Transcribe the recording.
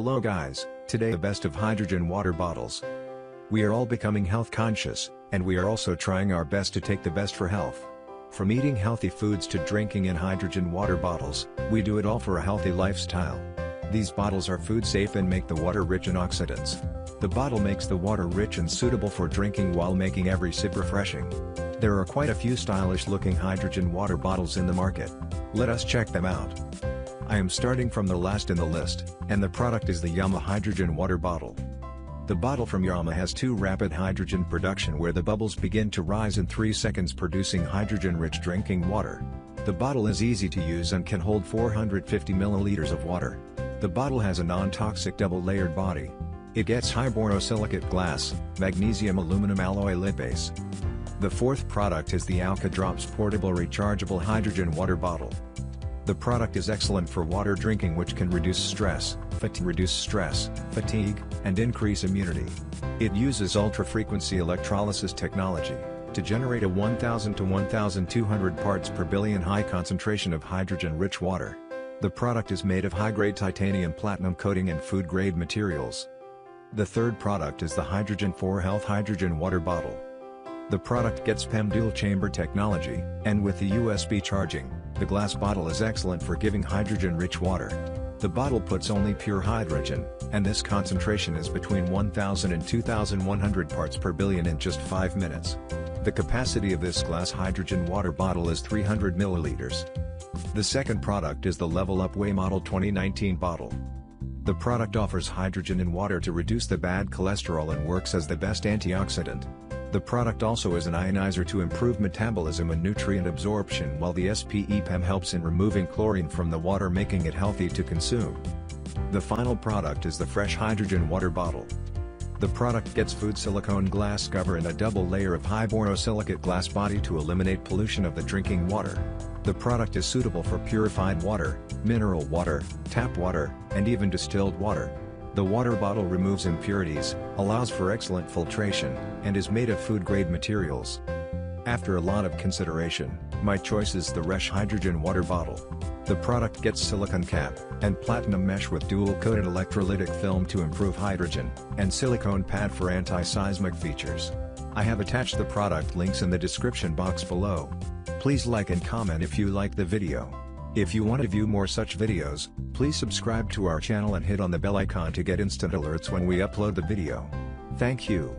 Hello guys, today the best of hydrogen water bottles. We are all becoming health conscious, and we are also trying our best to take the best for health. From eating healthy foods to drinking in hydrogen water bottles, we do it all for a healthy lifestyle. These bottles are food safe and make the water rich in oxidants. The bottle makes the water rich and suitable for drinking while making every sip refreshing. There are quite a few stylish looking hydrogen water bottles in the market. Let us check them out. I am starting from the last in the list, and the product is the YAMOU hydrogen water bottle. The bottle from YAMOU has 2 rapid hydrogen production where the bubbles begin to rise in 3 seconds, producing hydrogen-rich drinking water. The bottle is easy to use and can hold 450 milliliters of water. The bottle has a non-toxic double-layered body. It gets high borosilicate glass, magnesium aluminum alloy lid base. The 4th product is the AlkaDrops portable rechargeable hydrogen water bottle. The product is excellent for water drinking, which can reduce stress, fatigue, and increase immunity. It uses ultra-frequency electrolysis technology to generate a 1000 to 1200 parts per billion high concentration of hydrogen-rich water. The product is made of high-grade titanium platinum coating and food-grade materials. The 3rd product is the Hydrogen 4 Health hydrogen water bottle. The product gets PEM dual-chamber technology, and with the USB charging, the glass bottle is excellent for giving hydrogen-rich water. The bottle puts only pure hydrogen, and this concentration is between 1000 and 2100 parts per billion in just 5 minutes. The capacity of this glass hydrogen water bottle is 300 milliliters. The 2nd product is the LevelUpWay Model 2019 bottle. The product offers hydrogen in water to reduce the bad cholesterol and works as the best antioxidant. The product also is an ionizer to improve metabolism and nutrient absorption, while the SPE-PEM helps in removing chlorine from the water, making it healthy to consume. The final product is the Fresh hydrogen water bottle. The product gets food silicone glass cover and a double layer of high borosilicate glass body to eliminate pollution of the drinking water. The product is suitable for purified water, mineral water, tap water, and even distilled water. The water bottle removes impurities, allows for excellent filtration, and is made of food-grade materials. After a lot of consideration, my choice is the Fresh hydrogen water bottle. The product gets silicone cap, and platinum mesh with dual-coated electrolytic film to improve hydrogen, and silicone pad for anti-seismic features. I have attached the product links in the description box below. Please like and comment if you like the video. If you want to view more such videos, please subscribe to our channel and hit on the bell icon to get instant alerts when we upload the video. Thank you.